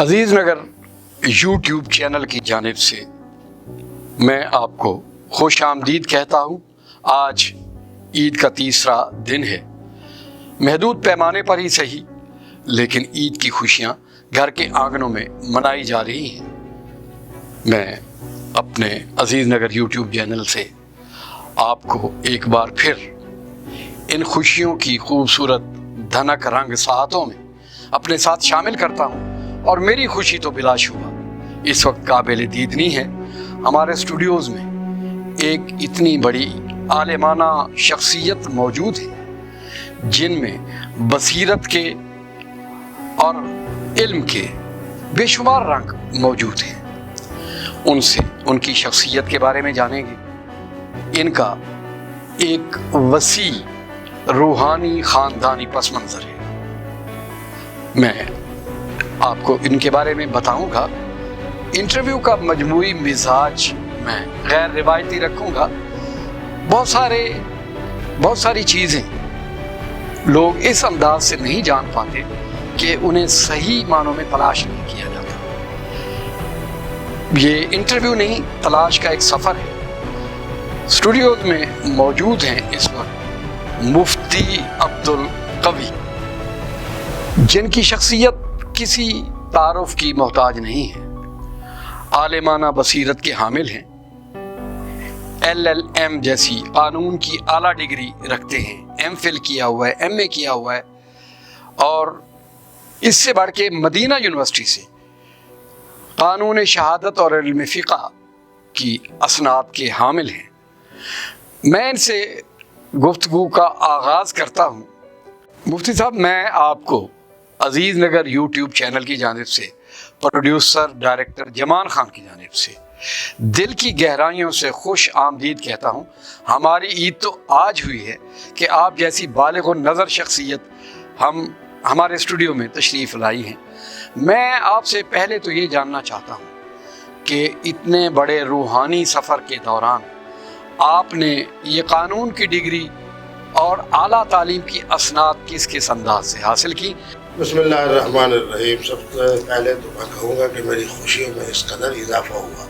عزیز Nagar YouTube channel کی جانب سے میں آپ کو خوش آمدید کہتا ہوں۔ آج عید کا تیسرا دن ہے، محدود پیمانے پر ہی صحیح لیکن عید کی خوشیاں گھر کے آنگنوں میں منائی جا رہی ہیں۔ میں اپنے عزیز نگر یوٹیوب چینل سے آپ کو ایک بار پھر ان خوشیوں کی خوبصورت دھنک رنگ ساعتوں میں اپنے ساتھ شامل کرتا ہوں، اور میری خوشی تو بلا شبہ اس وقت قابل دید نہیں ہے۔ ہمارے اسٹوڈیوز میں ایک اتنی بڑی عالمانہ شخصیت موجود ہے جن میں بصیرت کے اور علم کے بے شمار رنگ موجود ہیں۔ ان سے ان کی شخصیت کے بارے میں جانیں گے۔ ان کا ایک وسیع روحانی خاندانی پس منظر ہے۔ میں آپ کو ان کے بارے میں بتاؤں گا۔ انٹرویو کا مجموعی مزاج میں غیر روایتی رکھوں گا۔ بہت ساری چیزیں لوگ اس انداز سے نہیں جان پاتے کہ انہیں صحیح معنوں میں تلاش نہیں کیا جاتا۔ یہ انٹرویو نہیں، تلاش کا ایک سفر ہے۔ اسٹوڈیوز میں موجود ہیں اس وقت مفتی عبدالقوی، جن کی شخصیت کسی تعارف کی محتاج نہیں ہے۔ عالمانہ بصیرت کے حامل ہیں، LLM جیسی قانون کی اعلیٰ ڈگری رکھتے ہیں، MPhil کیا ہوا ہے، MA کیا ہوا ہے، اور اس سے بڑھ کے مدینہ یونیورسٹی سے قانون شہادت اور علم فقہ کی اسناد کے حامل ہیں۔ میں ان سے گفتگو کا آغاز کرتا ہوں۔ مفتی صاحب، میں آپ کو عزیز نگر یوٹیوب چینل کی جانب سے، پروڈیوسر ڈائریکٹر جمان خان کی جانب سے دل کی گہرائیوں سے خوش آمدید کہتا ہوں۔ ہماری عید تو آج ہوئی ہے کہ آپ جیسی بالغ النظر شخصیت ہمارے اسٹوڈیو میں تشریف لائی ہیں۔ میں آپ سے پہلے تو یہ جاننا چاہتا ہوں کہ اتنے بڑے روحانی سفر کے دوران آپ نے یہ قانون کی ڈگری اور اعلیٰ تعلیم کی اسناد کس انداز سے حاصل کی؟ بسم اللہ الرحمن الرحیم۔ سب سے پہلے تو میں کہوں گا کہ میری خوشیوں میں اس قدر اضافہ ہوا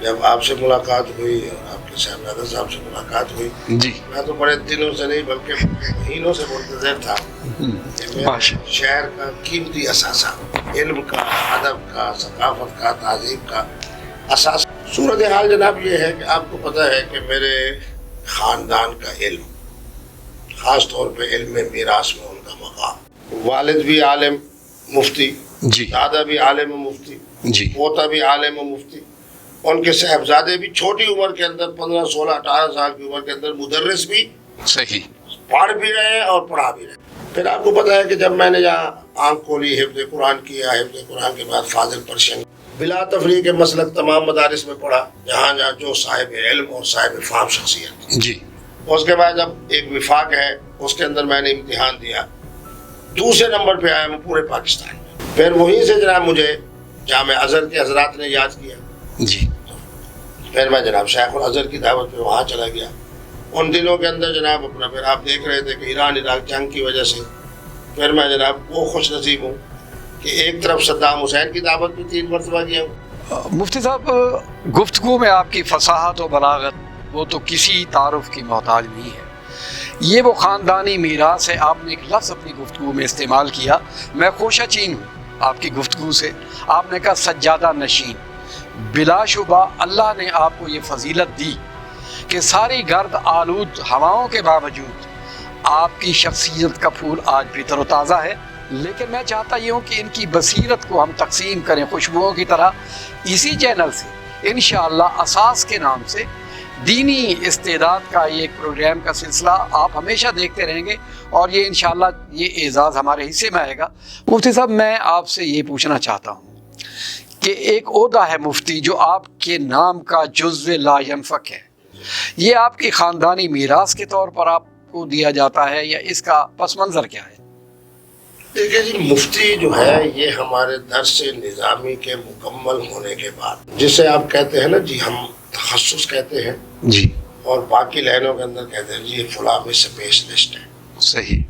جب آپ سے ملاقات ہوئی اور آپ کے صاحبزادہ صاحب سے ملاقات ہوئی۔ جی، میں تو بڑے دنوں سے نہیں بلکہ مہینوں سے منتظر تھا کہ میرے شہر کا قیمتی اثاثہ، علم کا، ادب کا، ثقافت کا، تہذیب کا اثاثہ۔ صورتحال جناب یہ ہے کہ آپ کو پتہ ہے کہ میرے خاندان کا علم، خاص طور پہ علم میراث میں ان کا مقام، والد بھی عالم مفتی، جی، دادا بھی عالم مفتی، جی، پوتا بھی عالم مفتی، ان کے صاحبزادے بھی چھوٹی عمر کے اندر 15 16 18 سال کی عمر کے اندر مدرس بھی، صحیح، پڑھ بھی رہے اور پڑھا بھی رہے۔ پھر آپ کو پتہ ہے کہ جب میں نے یہاں آنکھ کھولی، حفظ قرآن کیا، حفظ قرآن کے بعد فاضل پرشن بلا تفریق کے مسلک تمام مدارس میں پڑھا، جہاں جو صاحب علم اور صاحب فہم شخصیت۔ جی، اس کے بعد جب ایک وفاق ہے، اس کے اندر میں نے امتحان دیا، دوسرے نمبر پہ آیا میں پورے پاکستان میں۔ پھر وہیں سے جناب مجھے جامع ازہر کے حضرات نے یاد کیا، جی، پھر میں جناب شیخ الازہر کی دعوت پہ وہاں چلا گیا۔ ان دنوں کے اندر جناب اپنا، پھر آپ دیکھ رہے تھے کہ ایران عراق جنگ کی وجہ سے پھر میں جناب وہ خوش نصیب ہوں کہ ایک طرف صدام حسین کی دعوت بھی 3 مرتبہ گیا ہوں۔ مفتی صاحب، گفتگو میں آپ کی فصاحت و بلاغت وہ تو کسی تعارف کی محتاج نہیں ہے۔ یہ وہ خاندانی میراث ہے۔ آپ نے ایک لفظ اپنی گفتگو میں استعمال کیا، میں خوشا چین ہوں آپ کی گفتگو سے۔ آپ نے کہا سجادہ نشین۔ بلا شبہ اللہ نے آپ کو یہ فضیلت دی کہ ساری گرد آلود ہواؤں کے باوجود آپ کی شخصیت کا پھول آج بھی تر و تازہ ہے۔ لیکن میں چاہتا یہ ہوں کہ ان کی بصیرت کو ہم تقسیم کریں خوشبوؤں کی طرح اسی چینل سے، انشاءاللہ اساس کے نام سے دینی استعداد کا یہ ایک پروگرام کا سلسلہ آپ ہمیشہ دیکھتے رہیں گے، اور یہ انشاءاللہ یہ اعزاز ہمارے حصے میں آئے گا۔ مفتی صاحب، میں آپ سے یہ پوچھنا چاہتا ہوں کہ ایک عہدہ ہے مفتی جو آپ کے نام کا جزو لا ینفک ہے، یہ آپ کی خاندانی میراث کے طور پر آپ کو دیا جاتا ہے یا اس کا پس منظر کیا ہے؟ دیکھیں جی، مفتی جو ہے یہ ہمارے درس نظامی کے مکمل ہونے کے بعد، جسے آپ کہتے ہیں نا جی، ہم تخصص کہتے ہیں جی، اور باقی لائنوں کے اندر کہتے ہیں جی فلاں میں اسپیشلسٹ ہے۔ صحیح،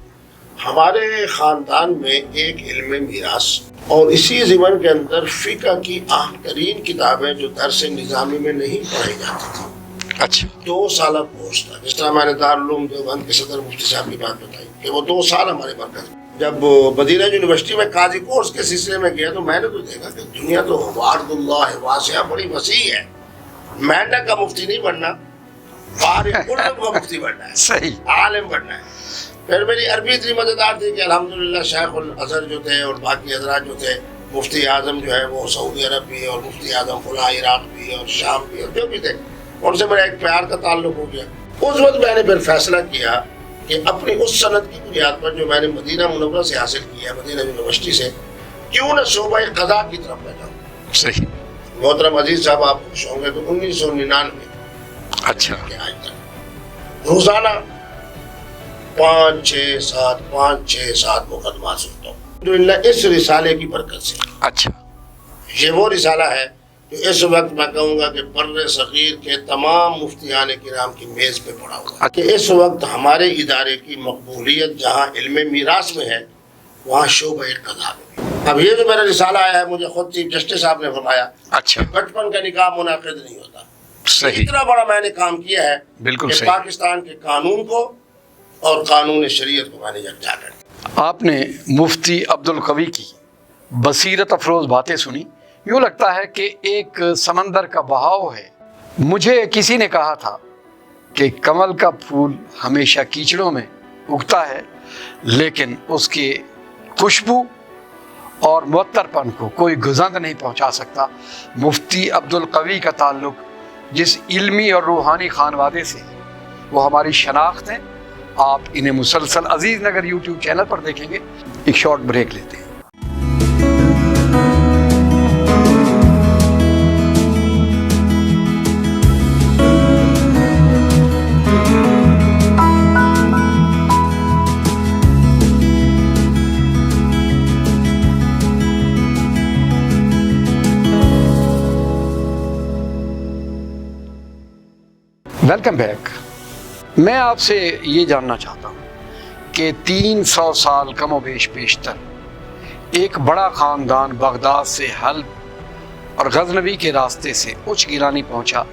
ہمارے خاندان میں ایک علم میراث اور اسی ضمن کے اندر فقہ کی اہم ترین کتابیں جو درس نظامی میں نہیں پڑھائی جاتی تھیں، اچھا 2 سالہ کورس تھا. جس طرح میں نے دارالعلوم دیوبند کے صدر مفتی صاحب کی بات بتائی کہ وہ 2 سال ہمارے مرکز میں. جب مدینہ یونیورسٹی میں قاضی کورس کے سلسلے میں گیا تو میں نے تو دیکھا کہ دنیا تو وارد اللہ واسعہ بڑی وسیع ہے. مینڈک کا مفتی نہیں بننا، فارغ العلم کا مفتی بننا ہے، صحیح، عالم بننا ہے. پھر میری عربی اتنی مزیدار تھی کہ الحمدللہ شیخ الازہر جو تھے اور باقی حضرات جو تھے، مفتی اعظم جو ہے وہ سعودی عرب بھی اور مفتی اعظم فلاں عراق بھی اور شام بھی اور جو بھی تھے، ان سے میرا ایک پیار کا تعلق ہو گیا. اس وقت میں نے پھر فیصلہ کیا کہ اپنی اس سند کی بنیاد پر جو میں نے مدینہ منورہ سے حاصل کیا، مدینہ یونیورسٹی سے، کیوں نہ شعبہ قضا کی طرف میں جاؤں. صحیح. محترم عزیز صاحب آپ خوش ہوں گے تو 1999 اچھا، کے آج تک روزانہ 5-6-7 مقدمات سنتا ہوں الحمدللہ اس رسالے کی برکت سے. اچھا، یہ وہ رسالہ ہے جو اس وقت میں کہوں گا کہ بر صغیر کے تمام مفتیان کرام کی میز پہ پڑا ہوا ہے کہ اس وقت ہمارے ادارے کی مقبولیت جہاں علم میراث میں ہے وہاں شعبہ قضا میں. اب یہ جو میرا رسالہ آیا ہے مجھے خود چیف جسٹس صاحب نے فرمایا اچھا، بچپن کا نکاح منعقد نہیں ہوتا. صحیح، اتنا بڑا میں نے کام کیا ہے بالکل کہ صحیح. پاکستان کے قانون کو اور قانون شریعت کو میں نے یکجا کر دیا. آپ نے مفتی عبدالقوی کی بصیرت افروز باتیں سنی. یوں لگتا ہے کہ ایک سمندر کا بہاؤ ہے. مجھے کسی نے کہا تھا کہ کمل کا پھول ہمیشہ کیچڑوں میں اگتا ہے لیکن اس کی خوشبو اور معطر پن کو کوئی گزند نہیں پہنچا سکتا. مفتی عبدالقوی کا تعلق جس علمی اور روحانی خانوادے سے وہ ہماری شناخت ہے. آپ انہیں مسلسل عزیز نگر یوٹیوب چینل پر دیکھیں گے. ایک شارٹ بریک لیتے ہیں. Welcome back. میں آپ سے یہ جاننا چاہتا ہوں کہ 300 سال کم و بیش بیشتر ایک بڑا خاندان بغداد سے حلب اور غزنوی کے راستے سے اچ گیلانی پہنچا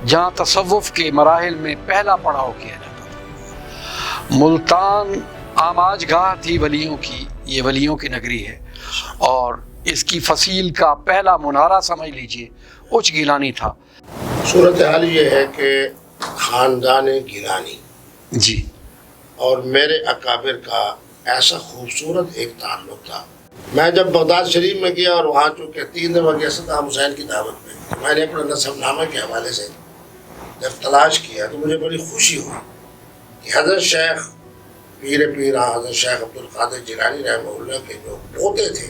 جہاں تصوف کے مراحل میں پہلا پڑاؤ کیا جاتا تھا. ملتان آماج گاہ تھی ولیوں کی. یہ ولیوں کی نگری ہے اور اس کی فصیل کا پہلا منارہ سمجھ لیجئے اچ گیلانی تھا. صورتحال یہ ہے کہ خاندان گیلانی جی اور میرے اکابر کا ایسا خوبصورت ایک تعلق تھا. میں جب بغداد شریف میں گیا اور وہاں چونکہ 3 دفعہ گیا صدام حسین کی دعوت میں، میں نے اپنا نسب نامہ کے حوالے سے جب تلاش کیا تو مجھے بڑی خوشی ہوئی کہ حضرت شیخ پیراں حضرت شیخ عبدالقادر جیلانی رحمہ اللہ کے جو پوتے تھے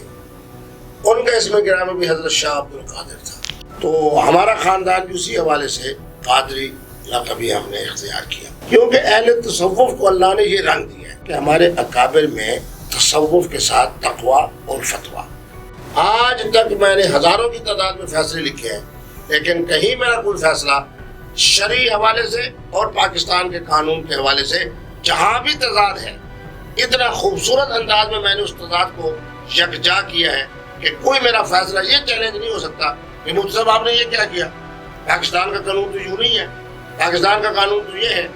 ان کا اسم گرامی بھی حضرت شاہ عبدالقادر تھا. تو ہمارا خاندان بھی اسی حوالے سے قادری لقبی ہم نے اختیار کیا کیونکہ اہل تصوف کو اللہ نے یہ رنگ دیا ہے کہ ہمارے اکابر میں تصوف کے ساتھ تقویٰ اور فتویٰ. آج تک میں نے ہزاروں کی تعداد میں فیصلے لکھے ہیں لیکن کہیں میرا کوئی فیصلہ شرعی حوالے سے اور پاکستان کے قانون کے حوالے سے جہاں بھی تضاد ہے اتنا خوبصورت انداز میں نے اس تضاد کو یکجا کیا ہے کہ کوئی میرا فیصلہ یہ چیلنج نہیں ہو سکتا کہ مفتی صاحب آپ نے یہ کیا کیا. پاکستان کا قانون تو یوں نہیں ہے، پاکستان کا قانون تو یہ ہے.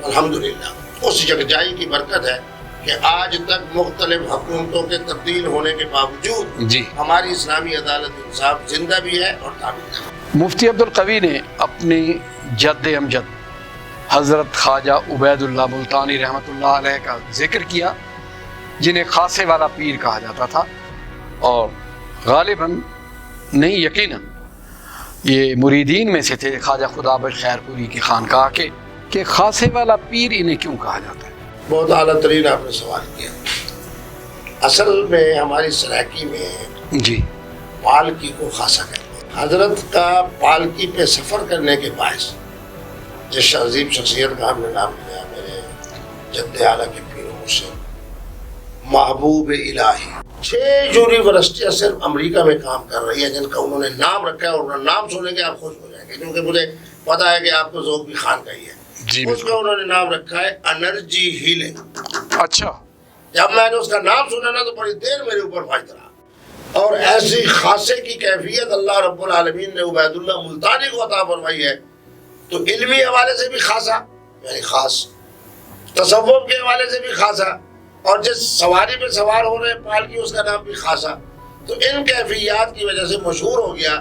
الحمدللہ اس یکجائی کی برکت ہے کہ آج تک مختلف حکومتوں کے تبدیل ہونے کے باوجود جی ہماری اسلامی عدالت انصاف زندہ بھی ہے اور تعمیر ہے. مفتی عبدالقوی نے اپنی جد امجد حضرت خواجہ عبید اللہ ملتانی رحمۃ اللہ علیہ کا ذکر کیا جنہیں خاصے والا پیر کہا جاتا تھا اور غالباً نہیں یقیناً یہ مریدین میں سے تھے خواجہ خدا بخش خیر پوری کی خانقاہ کے کہ خاصے والا پیر انہیں کیوں کہا جاتا ہے. بہت اعلیٰ ترین آپ نے سوال کیا. اصل میں ہماری سرائکی میں جی پالکی کو خاصا کہتے ہیں. حضرت کا پالکی پہ سفر کرنے کے باعث جس عظیم شخصیت کا ہم نے نام لیا میرے جد اعلیٰ کے پیروں سے محبوب الہی 6 یونیورسٹیاں صرف امریکہ میں کام کر رہی ہیں جن کا انہوں نے نام رکھا ہے اور نام سنیں گے آپ خوش ہو جائیں گے کیونکہ مجھے پتا ہے کہ آپ کو ذوق بھی خان کا ہی ہے. جی اس کا انہوں نے نام رکھا ہے انرجی ہیلنگ. اچھا جب میں نے اس کا نام سنا نا تو بڑی دیر میرے اوپر فائدہ رہا. اور ایسی خاصے کی کیفیت اللہ رب العالمین نے عبید اللہ ملتانی کو عطا فرمائی ہے، تو علمی حوالے سے بھی خاصا یعنی خاص، تصوف کے حوالے سے بھی خاصا، اور جس سواری پہ سوار ہو رہے پال کی اس کا نام بھی خاصا. تو ان کیفیات کی وجہ سے مشہور ہو گیا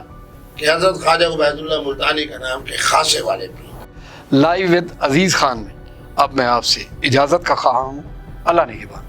کہ حضرت خواجہ عبید اللہ ملتانی کا نام کہ خاصے والے بھی. لائیو ود عزیز خان میں اب میں آپ سے اجازت کا خواہاں ہوں. اللہ نگہبان.